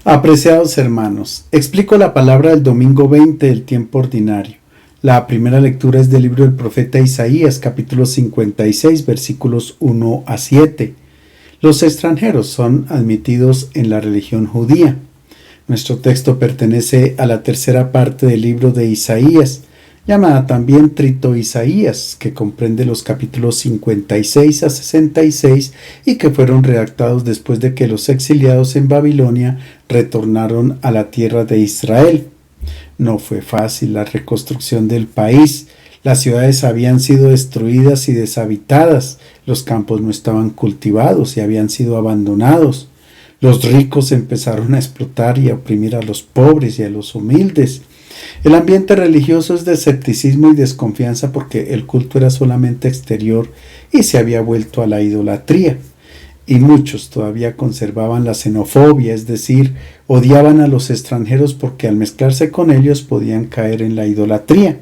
Apreciados hermanos, explico la palabra del domingo 20 del tiempo ordinario. La primera lectura es del libro del profeta Isaías, capítulo 56, versículos 1 a 7. Los extranjeros son admitidos en la religión judía. Nuestro texto pertenece a la tercera parte del libro de Isaías, llamada también Trito Isaías, que comprende los capítulos 56 a 66 y que fueron redactados después de que los exiliados en Babilonia retornaron a la tierra de Israel. No fue fácil la reconstrucción del país. Las ciudades habían sido destruidas y deshabitadas, los campos no estaban cultivados y habían sido abandonados. Los ricos empezaron a explotar y a oprimir a los pobres y a los humildes. El ambiente religioso es de escepticismo y desconfianza porque el culto era solamente exterior y se había vuelto a la idolatría. Y muchos todavía conservaban la xenofobia, es decir, odiaban a los extranjeros porque al mezclarse con ellos podían caer en la idolatría.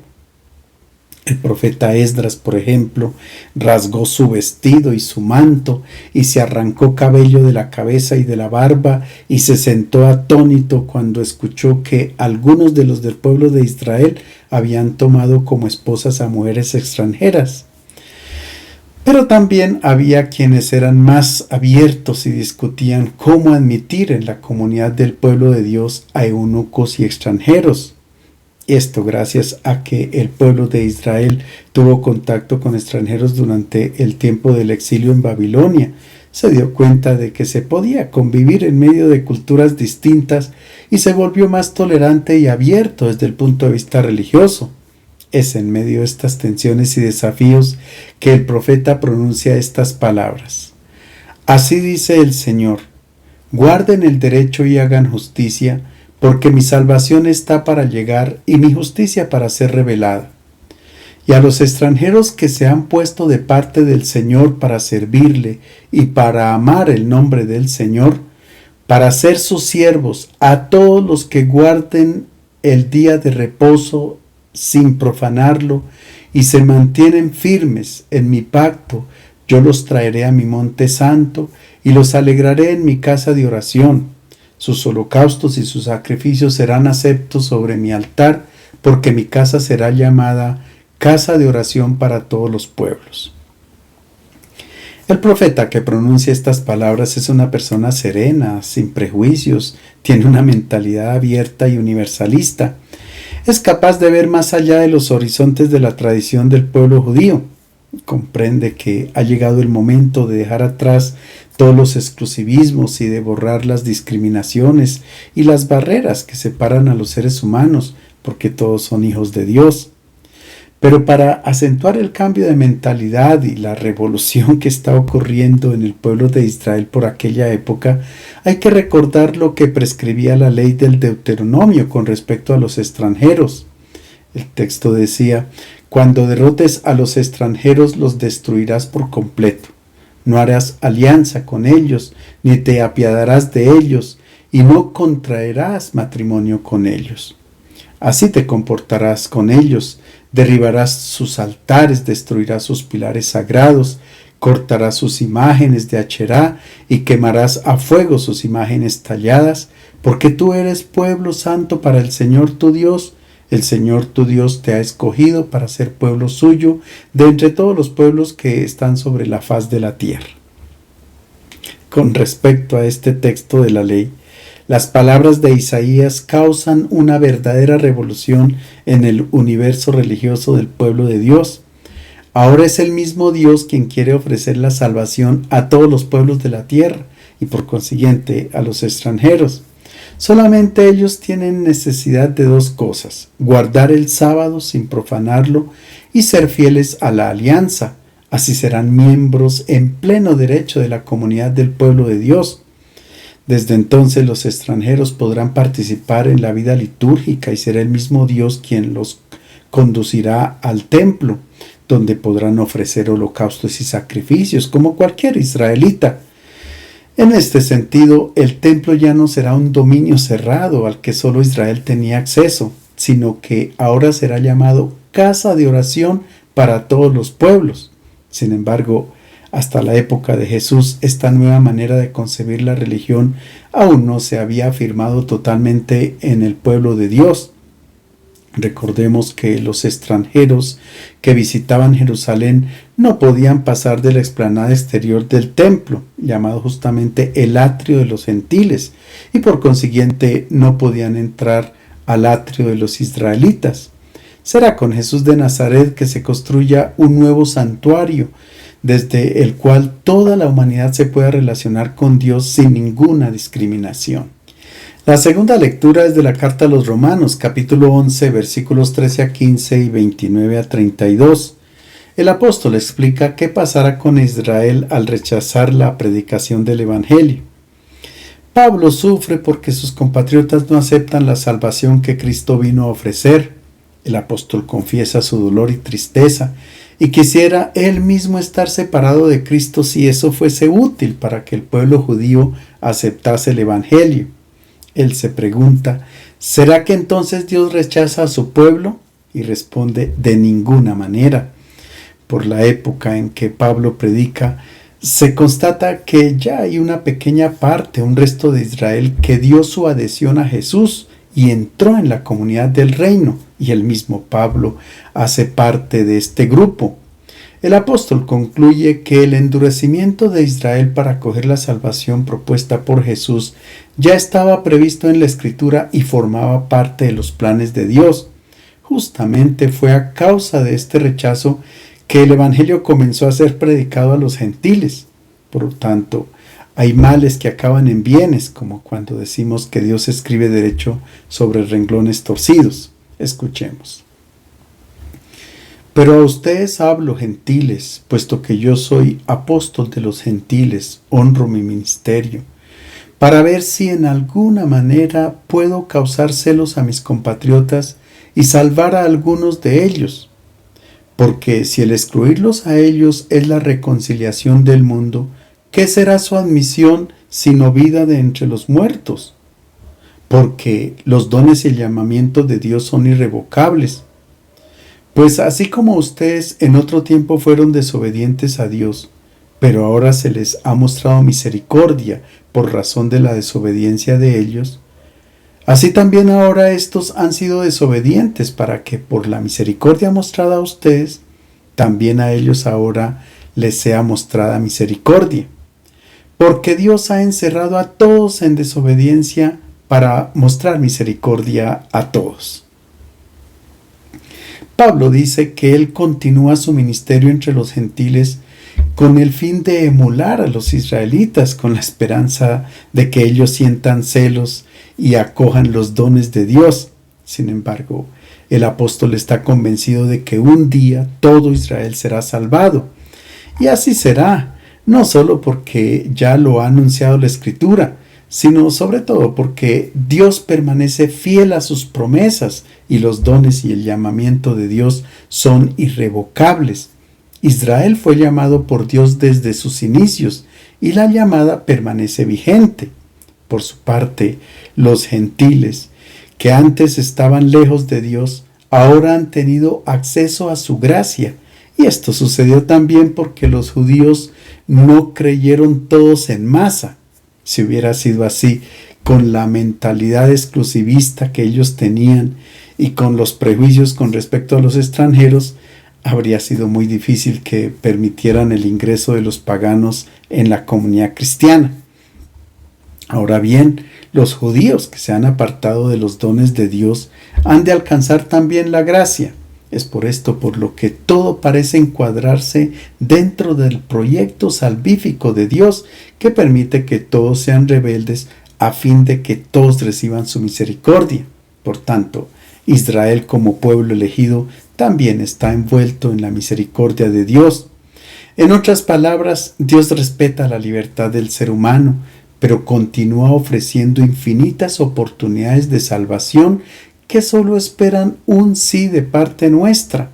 El profeta Esdras, por ejemplo, rasgó su vestido y su manto y se arrancó cabello de la cabeza y de la barba y se sentó atónito cuando escuchó que algunos de los del pueblo de Israel habían tomado como esposas a mujeres extranjeras. Pero también había quienes eran más abiertos y discutían cómo admitir en la comunidad del pueblo de Dios a eunucos y extranjeros. Esto gracias a que el pueblo de Israel tuvo contacto con extranjeros durante el tiempo del exilio en Babilonia. Se dio cuenta de que se podía convivir en medio de culturas distintas y se volvió más tolerante y abierto desde el punto de vista religioso. Es en medio de estas tensiones y desafíos que el profeta pronuncia estas palabras. Así dice el Señor: guarden el derecho y hagan justicia, porque mi salvación está para llegar y mi justicia para ser revelada. Y a los extranjeros que se han puesto de parte del Señor para servirle y para amar el nombre del Señor, para ser sus siervos, a todos los que guarden el día de reposo sin profanarlo y se mantienen firmes en mi pacto, yo los traeré a mi monte santo y los alegraré en mi casa de oración. Sus holocaustos y sus sacrificios serán aceptos sobre mi altar, porque mi casa será llamada casa de oración para todos los pueblos. El profeta que pronuncia estas palabras es una persona serena, sin prejuicios, tiene una mentalidad abierta y universalista. Es capaz de ver más allá de los horizontes de la tradición del pueblo judío. Comprende que ha llegado el momento de dejar atrás todos los exclusivismos y de borrar las discriminaciones y las barreras que separan a los seres humanos, porque todos son hijos de Dios. Pero para acentuar el cambio de mentalidad y la revolución que está ocurriendo en el pueblo de Israel por aquella época, hay que recordar lo que prescribía la ley del Deuteronomio con respecto a los extranjeros. El texto decía: cuando derrotes a los extranjeros los destruirás por completo. No harás alianza con ellos, ni te apiadarás de ellos, y no contraerás matrimonio con ellos. Así te comportarás con ellos, derribarás sus altares, destruirás sus pilares sagrados, cortarás sus imágenes de Acherá y quemarás a fuego sus imágenes talladas, porque tú eres pueblo santo para el Señor tu Dios. El Señor tu Dios te ha escogido para ser pueblo suyo de entre todos los pueblos que están sobre la faz de la tierra. Con respecto a este texto de la ley, las palabras de Isaías causan una verdadera revolución en el universo religioso del pueblo de Dios. Ahora es el mismo Dios quien quiere ofrecer la salvación a todos los pueblos de la tierra y por consiguiente a los extranjeros. Solamente ellos tienen necesidad de dos cosas: guardar el sábado sin profanarlo y ser fieles a la alianza. Así serán miembros en pleno derecho de la comunidad del pueblo de Dios. Desde entonces los extranjeros podrán participar en la vida litúrgica y será el mismo Dios quien los conducirá al templo, donde podrán ofrecer holocaustos y sacrificios como cualquier israelita. En este sentido, el templo ya no será un dominio cerrado al que solo Israel tenía acceso, sino que ahora será llamado casa de oración para todos los pueblos. Sin embargo, Hasta la época de Jesús, esta nueva manera de concebir la religión aún no se había afirmado totalmente en el pueblo de Dios. Recordemos que los extranjeros que visitaban Jerusalén no podían pasar de la explanada exterior del templo, llamado justamente el atrio de los gentiles, y por consiguiente no podían entrar al atrio de los israelitas. Será con Jesús de Nazaret que se construya un nuevo santuario, desde el cual toda la humanidad se pueda relacionar con Dios sin ninguna discriminación. La segunda lectura es de la carta a los Romanos, capítulo 11, versículos 13 a 15 y 29 a 32. El apóstol explica qué pasará con Israel al rechazar la predicación del Evangelio. Pablo sufre porque sus compatriotas no aceptan la salvación que Cristo vino a ofrecer. El apóstol confiesa su dolor y tristeza y quisiera él mismo estar separado de Cristo si eso fuese útil para que el pueblo judío aceptase el Evangelio. Él se pregunta, ¿será que entonces Dios rechaza a su pueblo? Y responde, de ninguna manera. Por la época en que Pablo predica, se constata que ya hay una pequeña parte, un resto de Israel que dio su adhesión a Jesús y entró en la comunidad del reino, y el mismo Pablo hace parte de este grupo. El apóstol concluye que el endurecimiento de Israel para acoger la salvación propuesta por Jesús ya estaba previsto en la Escritura y formaba parte de los planes de Dios. Justamente fue a causa de este rechazo que el Evangelio comenzó a ser predicado a los gentiles. Por lo tanto, hay males que acaban en bienes, como cuando decimos que Dios escribe derecho sobre renglones torcidos. Escuchemos. Pero a ustedes hablo, gentiles, puesto que yo soy apóstol de los gentiles, honro mi ministerio, para ver si en alguna manera puedo causar celos a mis compatriotas y salvar a algunos de ellos. Porque si el excluirlos a ellos es la reconciliación del mundo, ¿qué será su admisión sino vida de entre los muertos? Porque los dones y el llamamiento de Dios son irrevocables. Pues así como ustedes en otro tiempo fueron desobedientes a Dios, pero ahora se les ha mostrado misericordia por razón de la desobediencia de ellos, así también ahora estos han sido desobedientes para que por la misericordia mostrada a ustedes, también a ellos ahora les sea mostrada misericordia. Porque Dios ha encerrado a todos en desobediencia para mostrar misericordia a todos. Pablo dice que él continúa su ministerio entre los gentiles con el fin de emular a los israelitas, con la esperanza de que ellos sientan celos y acojan los dones de Dios. Sin embargo, el apóstol está convencido de que un día todo Israel será salvado. Y así será, no solo porque ya lo ha anunciado la Escritura, sino sobre todo porque Dios permanece fiel a sus promesas y los dones y el llamamiento de Dios son irrevocables. Israel fue llamado por Dios desde sus inicios y la llamada permanece vigente. Por su parte, los gentiles, que antes estaban lejos de Dios, ahora han tenido acceso a su gracia. Y esto sucedió también porque los judíos no creyeron todos en masa. Si hubiera sido así, con la mentalidad exclusivista que ellos tenían y con los prejuicios con respecto a los extranjeros, habría sido muy difícil que permitieran el ingreso de los paganos en la comunidad cristiana. Ahora bien, los judíos que se han apartado de los dones de Dios han de alcanzar también la gracia. Es por esto por lo que todo parece encuadrarse dentro del proyecto salvífico de Dios que permite que todos sean rebeldes a fin de que todos reciban su misericordia. Por tanto, Israel como pueblo elegido también está envuelto en la misericordia de Dios. En otras palabras, Dios respeta la libertad del ser humano, pero continúa ofreciendo infinitas oportunidades de salvación que solo esperan un sí de parte nuestra.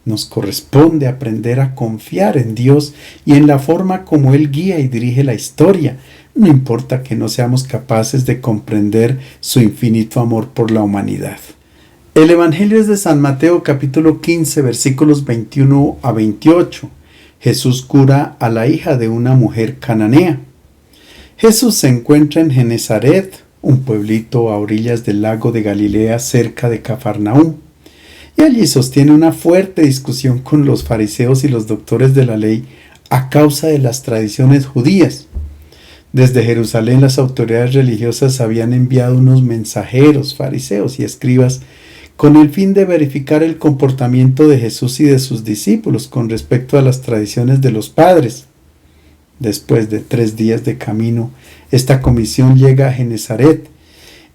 Nos corresponde aprender a confiar en Dios y en la forma como Él guía y dirige la historia, no importa que no seamos capaces de comprender su infinito amor por la humanidad. El Evangelio es de San Mateo capítulo 15 versículos 21 a 28. Jesús cura a la hija de una mujer cananea. Jesús se encuentra en Genezaret, un pueblito a orillas del lago de Galilea cerca de Cafarnaúm, y allí sostiene una fuerte discusión con los fariseos y los doctores de la ley a causa de las tradiciones judías. Desde Jerusalén las autoridades religiosas habían enviado unos mensajeros, fariseos y escribas con el fin de verificar el comportamiento de Jesús y de sus discípulos con respecto a las tradiciones de los padres. Después de 3 días de camino, esta comisión llega a Genezaret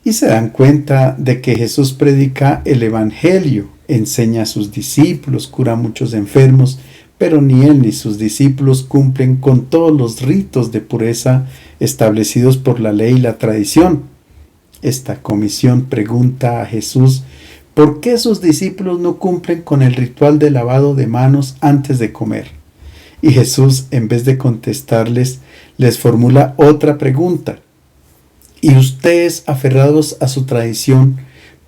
y se dan cuenta de que Jesús predica el Evangelio, enseña a sus discípulos, cura a muchos enfermos, pero ni él ni sus discípulos cumplen con todos los ritos de pureza establecidos por la ley y la tradición. Esta comisión pregunta a Jesús por qué sus discípulos no cumplen con el ritual de lavado de manos antes de comer. Y Jesús, en vez de contestarles, les formula otra pregunta. Y ustedes, aferrados a su tradición,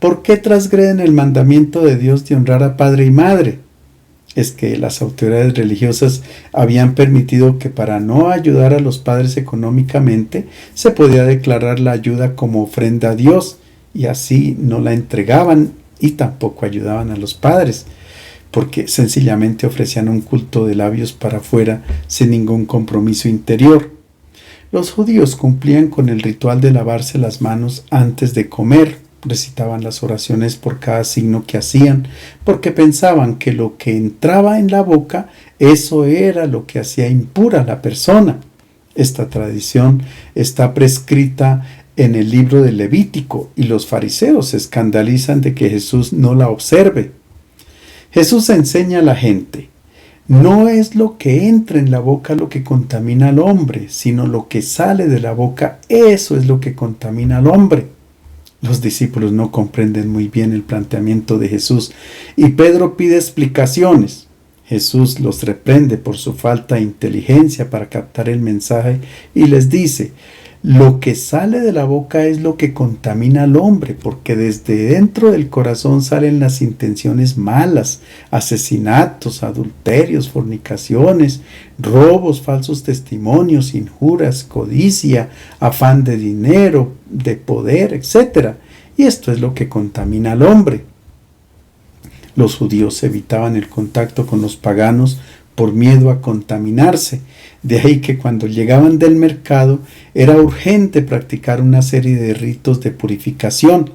¿por qué transgreden el mandamiento de Dios de honrar a padre y madre? Es que las autoridades religiosas habían permitido que para no ayudar a los padres económicamente, se podía declarar la ayuda como ofrenda a Dios, y así no la entregaban y tampoco ayudaban a los padres, porque sencillamente ofrecían un culto de labios para afuera sin ningún compromiso interior. Los judíos cumplían con el ritual de lavarse las manos antes de comer, recitaban las oraciones por cada signo que hacían, porque pensaban que lo que entraba en la boca, eso era lo que hacía impura a la persona. Esta tradición está prescrita en el libro del Levítico y los fariseos se escandalizan de que Jesús no la observe. Jesús enseña a la gente, no es lo que entra en la boca lo que contamina al hombre, sino lo que sale de la boca, eso es lo que contamina al hombre. Los discípulos no comprenden muy bien el planteamiento de Jesús y Pedro pide explicaciones. Jesús los reprende por su falta de inteligencia para captar el mensaje y les dice, lo que sale de la boca es lo que contamina al hombre, porque desde dentro del corazón salen las intenciones malas, asesinatos, adulterios, fornicaciones, robos, falsos testimonios, injurias, codicia, afán de dinero, de poder, etc. Y esto es lo que contamina al hombre. Los judíos evitaban el contacto con los paganos por miedo a contaminarse. De ahí que cuando llegaban del mercado era urgente practicar una serie de ritos de purificación.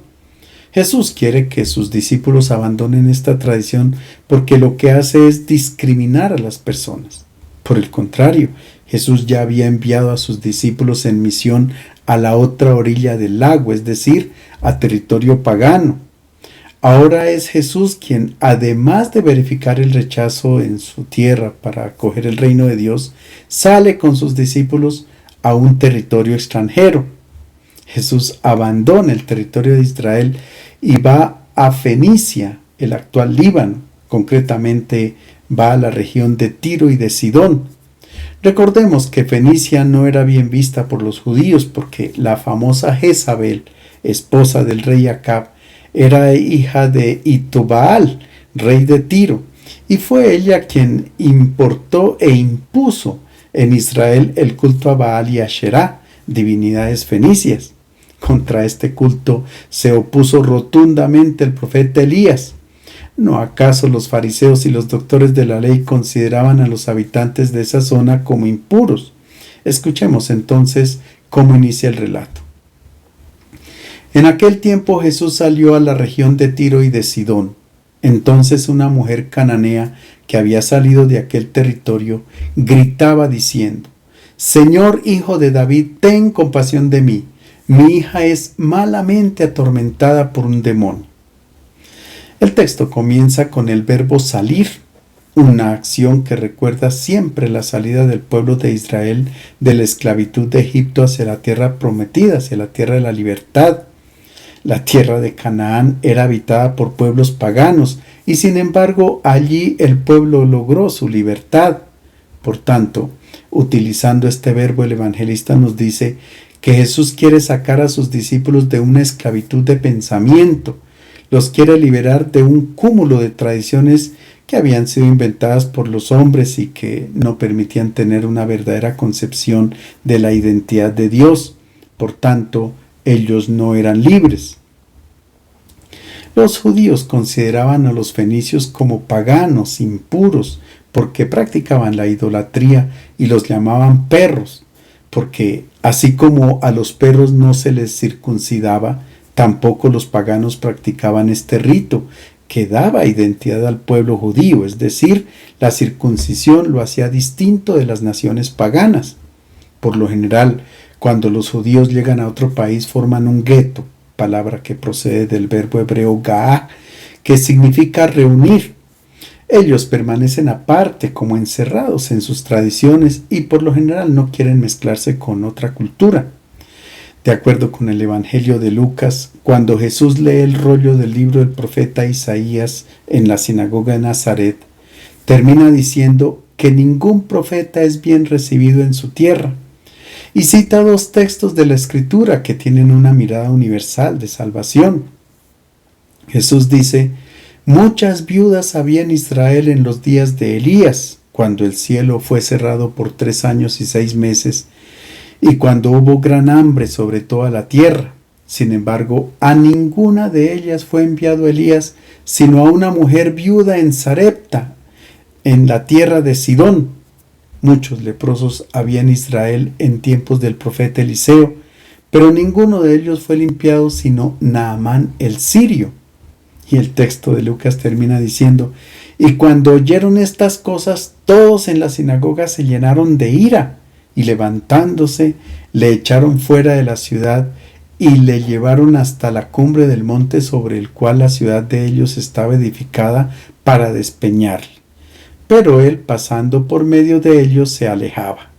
Jesús quiere que sus discípulos abandonen esta tradición porque lo que hace es discriminar a las personas. Por el contrario, Jesús ya había enviado a sus discípulos en misión a la otra orilla del lago, es decir, a territorio pagano. Ahora es Jesús quien, además de verificar el rechazo en su tierra para acoger el reino de Dios, sale con sus discípulos a un territorio extranjero. Jesús abandona el territorio de Israel y va a Fenicia, el actual Líbano. Concretamente, va a la región de Tiro y de Sidón. Recordemos que Fenicia no era bien vista por los judíos porque la famosa Jezabel, esposa del rey Acab, era hija de Itobaal, rey de Tiro, y fue ella quien importó e impuso en Israel el culto a Baal y Asherá, divinidades fenicias. Contra este culto se opuso rotundamente el profeta Elías. ¿No acaso los fariseos y los doctores de la ley consideraban a los habitantes de esa zona como impuros? Escuchemos entonces cómo inicia el relato. En aquel tiempo Jesús salió a la región de Tiro y de Sidón. Entonces una mujer cananea que había salido de aquel territorio gritaba diciendo, Señor, hijo de David, ten compasión de mí. Mi hija es malamente atormentada por un demonio. El texto comienza con el verbo salir, una acción que recuerda siempre la salida del pueblo de Israel de la esclavitud de Egipto hacia la tierra prometida, hacia la tierra de la libertad. La tierra de Canaán era habitada por pueblos paganos y sin embargo allí el pueblo logró su libertad. Por tanto, utilizando este verbo el evangelista nos dice que Jesús quiere sacar a sus discípulos de una esclavitud de pensamiento, los quiere liberar de un cúmulo de tradiciones que habían sido inventadas por los hombres y que no permitían tener una verdadera concepción de la identidad de Dios. Por tanto, ellos no eran libres. Los judíos consideraban a los fenicios como paganos, impuros, porque practicaban la idolatría y los llamaban perros, porque así como a los perros no se les circuncidaba, tampoco los paganos practicaban este rito que daba identidad al pueblo judío, es decir, la circuncisión lo hacía distinto de las naciones paganas. Por lo general, cuando los judíos llegan a otro país forman un gueto, palabra que procede del verbo hebreo gaá, que significa reunir. Ellos permanecen aparte, como encerrados en sus tradiciones y por lo general no quieren mezclarse con otra cultura. De acuerdo con el Evangelio de Lucas, cuando Jesús lee el rollo del libro del profeta Isaías en la sinagoga de Nazaret, termina diciendo que ningún profeta es bien recibido en su tierra. Y cita dos textos de la Escritura que tienen una mirada universal de salvación. Jesús dice: muchas viudas había en Israel en los días de Elías, cuando el cielo fue cerrado por 3 años y 6 meses, y cuando hubo gran hambre sobre toda la tierra. Sin embargo, a ninguna de ellas fue enviado Elías, sino a una mujer viuda en Sarepta, en la tierra de Sidón. Muchos leprosos había en Israel en tiempos del profeta Eliseo, pero ninguno de ellos fue limpiado sino Naamán el sirio. Y el texto de Lucas termina diciendo: y cuando oyeron estas cosas, todos en la sinagoga se llenaron de ira, y levantándose, le echaron fuera de la ciudad y le llevaron hasta la cumbre del monte sobre el cual la ciudad de ellos estaba edificada para despeñarle. Pero él, pasando por medio de ellos, se alejaba.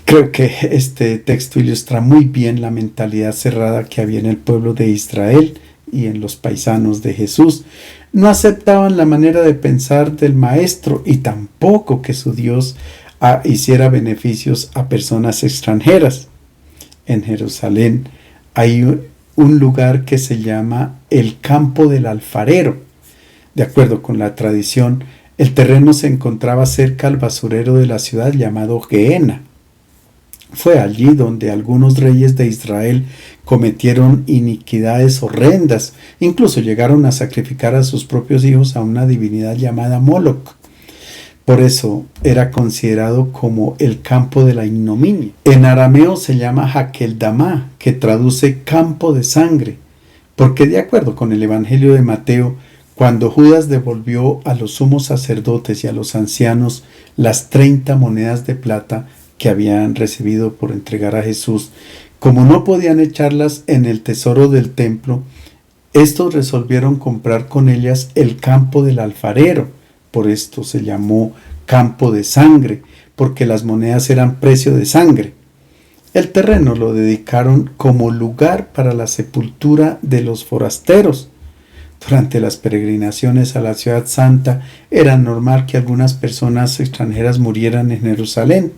Creo que este texto ilustra muy bien la mentalidad cerrada que había en el pueblo de Israel y en los paisanos de Jesús. No aceptaban la manera de pensar del Maestro y tampoco que su Dios hiciera beneficios a personas extranjeras. En Jerusalén hay un lugar que se llama el Campo del Alfarero. De acuerdo con la tradición, el terreno se encontraba cerca al basurero de la ciudad llamado Gehenna. Fue allí donde algunos reyes de Israel cometieron iniquidades horrendas, incluso llegaron a sacrificar a sus propios hijos a una divinidad llamada Moloch. Por eso era considerado como el campo de la ignominia. En arameo se llama Hakeldamá, que traduce campo de sangre, porque de acuerdo con el Evangelio de Mateo, cuando Judas devolvió a los sumos sacerdotes y a los ancianos las 30 monedas de plata que habían recibido por entregar a Jesús, como no podían echarlas en el tesoro del templo, estos resolvieron comprar con ellas el campo del alfarero. Por esto se llamó campo de sangre, porque las monedas eran precio de sangre. El terreno lo dedicaron como lugar para la sepultura de los forasteros. Durante las peregrinaciones a la ciudad santa era normal que algunas personas extranjeras murieran en Jerusalén.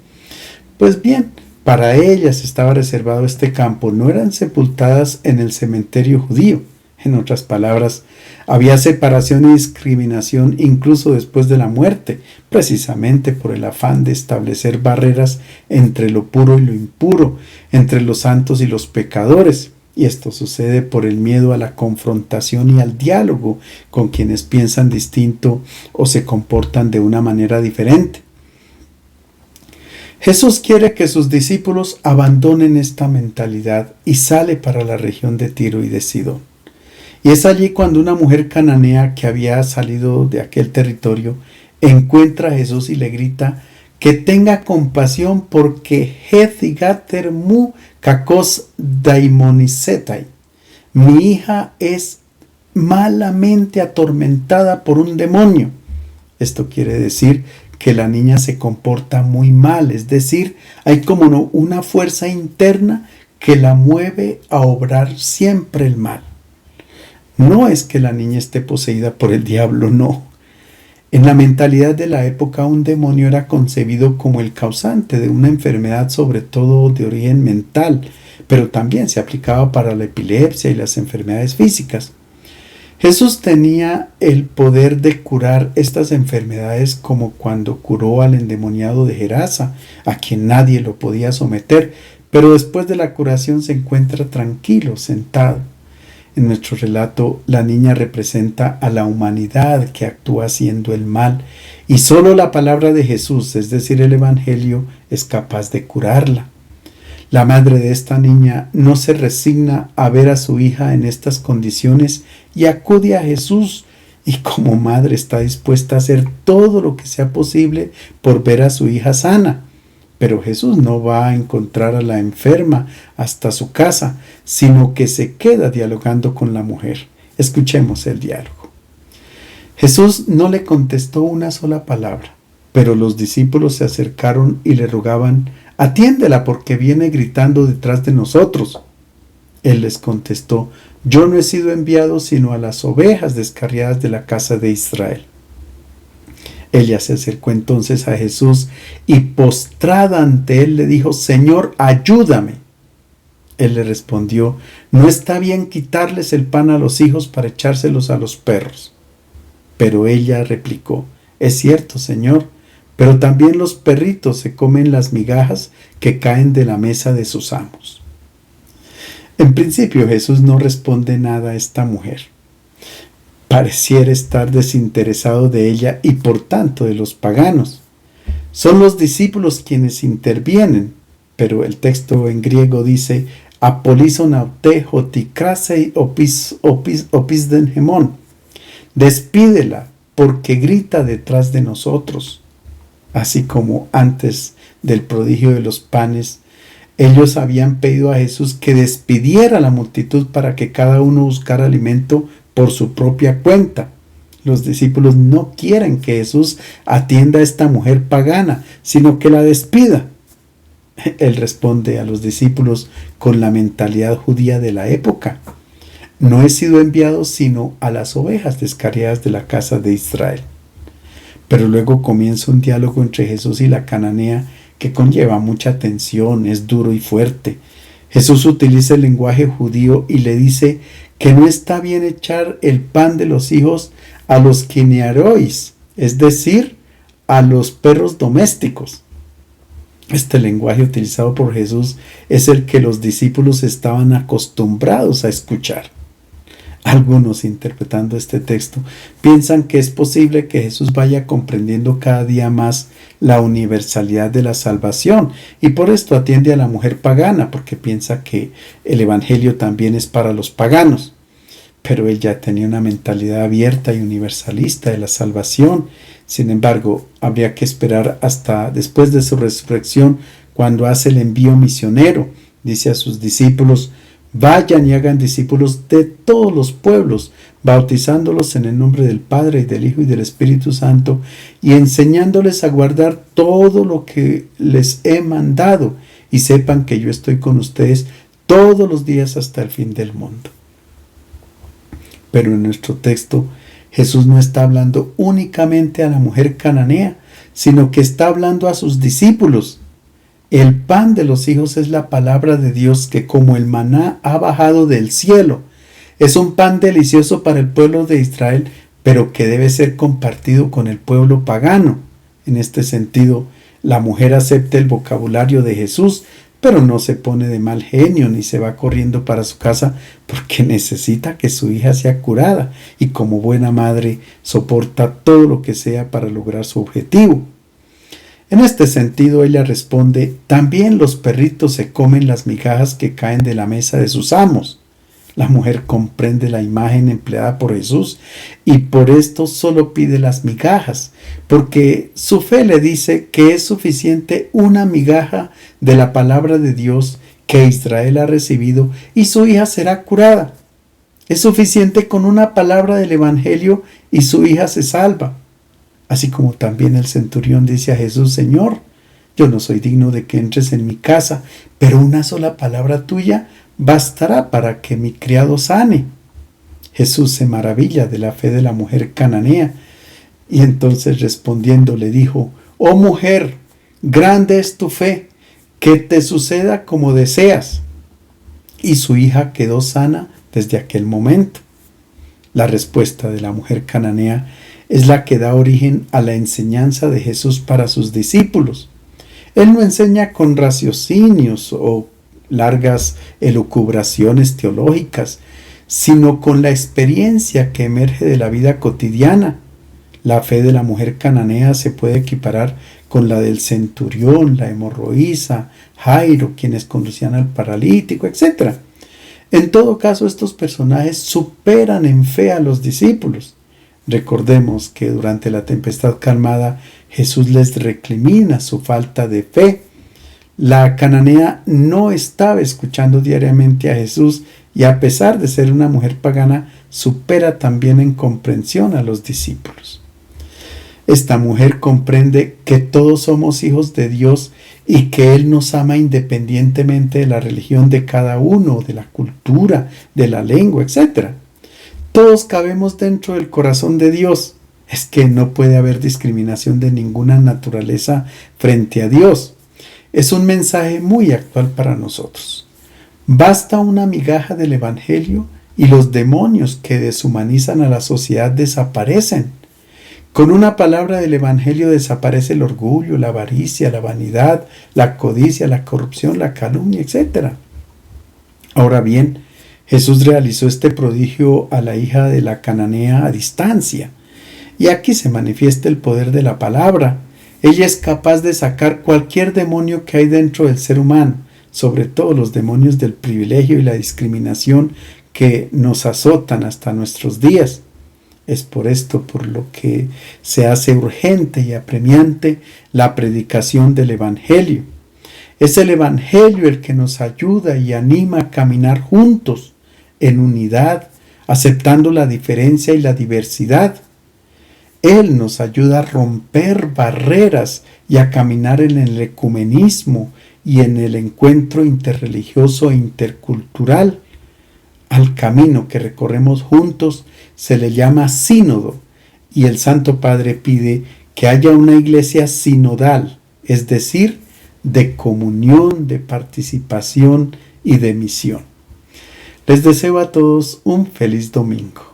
Pues bien, para ellas estaba reservado este campo, no eran sepultadas en el cementerio judío. En otras palabras, había separación y discriminación incluso después de la muerte, precisamente por el afán de establecer barreras entre lo puro y lo impuro, entre los santos y los pecadores. Y esto sucede por el miedo a la confrontación y al diálogo con quienes piensan distinto o se comportan de una manera diferente. Jesús quiere que sus discípulos abandonen esta mentalidad y sale para la región de Tiro y de Sidón. Y es allí cuando una mujer cananea que había salido de aquel territorio encuentra a Jesús y le grita que tenga compasión porque Hezigater mu kakos daimonisetai. Mi hija es malamente atormentada por un demonio. Esto quiere decir que la niña se comporta muy mal, es decir, hay como una fuerza interna que la mueve a obrar siempre el mal. No es que la niña esté poseída por el diablo, no. En la mentalidad de la época, un demonio era concebido como el causante de una enfermedad, sobre todo de origen mental, pero también se aplicaba para la epilepsia y las enfermedades físicas. Jesús tenía el poder de curar estas enfermedades como cuando curó al endemoniado de Gerasa, a quien nadie lo podía someter, pero después de la curación se encuentra tranquilo, sentado. En nuestro relato, la niña representa a la humanidad que actúa haciendo el mal, y solo la palabra de Jesús, es decir, el Evangelio, es capaz de curarla. La madre de esta niña no se resigna a ver a su hija en estas condiciones y acude a Jesús, y como madre está dispuesta a hacer todo lo que sea posible por ver a su hija sana. Pero Jesús no va a encontrar a la enferma hasta su casa, sino que se queda dialogando con la mujer. Escuchemos el diálogo. Jesús no le contestó una sola palabra, pero los discípulos se acercaron y le rogaban: «Atiéndela, porque viene gritando detrás de nosotros». Él les contestó: «Yo no he sido enviado sino a las ovejas descarriadas de la casa de Israel». Ella se acercó entonces a Jesús y postrada ante él le dijo: «Señor, ayúdame». Él le respondió: «No está bien quitarles el pan a los hijos para echárselos a los perros». Pero ella replicó: «Es cierto, Señor, pero también los perritos se comen las migajas que caen de la mesa de sus amos». En principio Jesús no responde nada a esta mujer. Pareciera estar desinteresado de ella y por tanto de los paganos. Son los discípulos quienes intervienen, pero el texto en griego dice: «Apolison aute hotikrasei opis dengemon». Despídela, porque grita detrás de nosotros. Así como antes del prodigio de los panes, ellos habían pedido a Jesús que despidiera a la multitud para que cada uno buscara alimento por su propia cuenta. Los discípulos no quieren que Jesús atienda a esta mujer pagana, sino que la despida. Él responde a los discípulos con la mentalidad judía de la época: «No he sido enviado sino a las ovejas descarriadas de la casa de Israel». Pero luego comienza un diálogo entre Jesús y la cananea que conlleva mucha tensión, es duro y fuerte. Jesús utiliza el lenguaje judío y le dice que no está bien echar el pan de los hijos a los kinearois, es decir, a los perros domésticos. Este lenguaje utilizado por Jesús es el que los discípulos estaban acostumbrados a escuchar. Algunos, interpretando este texto, piensan que es posible que Jesús vaya comprendiendo cada día más la universalidad de la salvación y por esto atiende a la mujer pagana, porque piensa que el Evangelio también es para los paganos. Pero él ya tenía una mentalidad abierta y universalista de la salvación. Sin embargo, habría que esperar hasta después de su resurrección, cuando hace el envío misionero. Dice a sus discípulos: «Vayan y hagan discípulos de todos los pueblos, bautizándolos en el nombre del Padre y del Hijo y del Espíritu Santo, y enseñándoles a guardar todo lo que les he mandado, y sepan que yo estoy con ustedes todos los días hasta el fin del mundo». Pero en nuestro texto, Jesús no está hablando únicamente a la mujer cananea, sino que está hablando a sus discípulos. El pan de los hijos es la palabra de Dios que, como el maná, ha bajado del cielo. Es un pan delicioso para el pueblo de Israel, pero que debe ser compartido con el pueblo pagano. En este sentido, la mujer acepta el vocabulario de Jesús, pero no se pone de mal genio ni se va corriendo para su casa, porque necesita que su hija sea curada y, como buena madre, soporta todo lo que sea para lograr su objetivo. En este sentido, ella responde: «También los perritos se comen las migajas que caen de la mesa de sus amos». La mujer comprende la imagen empleada por Jesús y por esto solo pide las migajas, porque su fe le dice que es suficiente una migaja de la palabra de Dios que Israel ha recibido y su hija será curada. Es suficiente con una palabra del Evangelio y su hija se salva. Así como también el centurión dice a Jesús: «Señor, yo no soy digno de que entres en mi casa, pero una sola palabra tuya bastará para que mi criado sane». Jesús se maravilla de la fe de la mujer cananea y entonces respondiendo le dijo: «Oh mujer, grande es tu fe, que te suceda como deseas». Y su hija quedó sana desde aquel momento. La respuesta de la mujer cananea es la que da origen a la enseñanza de Jesús para sus discípulos. Él no enseña con raciocinios o largas elucubraciones teológicas, sino con la experiencia que emerge de la vida cotidiana. La fe de la mujer cananea se puede equiparar con la del centurión, la hemorroísa, Jairo, quienes conducían al paralítico, etc. En todo caso, estos personajes superan en fe a los discípulos. Recordemos que durante la tempestad calmada, Jesús les recrimina su falta de fe. La cananea no estaba escuchando diariamente a Jesús y, a pesar de ser una mujer pagana, supera también en comprensión a los discípulos. Esta mujer comprende que todos somos hijos de Dios y que Él nos ama independientemente de la religión de cada uno, de la cultura, de la lengua, etc. Todos cabemos dentro del corazón de Dios. Es que no puede haber discriminación de ninguna naturaleza frente a Dios. Es un mensaje muy actual para nosotros. Basta una migaja del Evangelio y los demonios que deshumanizan a la sociedad desaparecen. Con una palabra del Evangelio desaparece el orgullo, la avaricia, la vanidad, la codicia, la corrupción, la calumnia, etc. Ahora bien, Jesús realizó este prodigio a la hija de la cananea a distancia. Y aquí se manifiesta el poder de la palabra. Ella es capaz de sacar cualquier demonio que hay dentro del ser humano, sobre todo los demonios del privilegio y la discriminación que nos azotan hasta nuestros días. Es por esto por lo que se hace urgente y apremiante la predicación del Evangelio. Es el Evangelio el que nos ayuda y anima a caminar juntos, en unidad, aceptando la diferencia y la diversidad. Él nos ayuda a romper barreras y a caminar en el ecumenismo y en el encuentro interreligioso e intercultural. Al camino que recorremos juntos se le llama sínodo, y el Santo Padre pide que haya una iglesia sinodal, es decir, de comunión, de participación y de misión. Les deseo a todos un feliz domingo.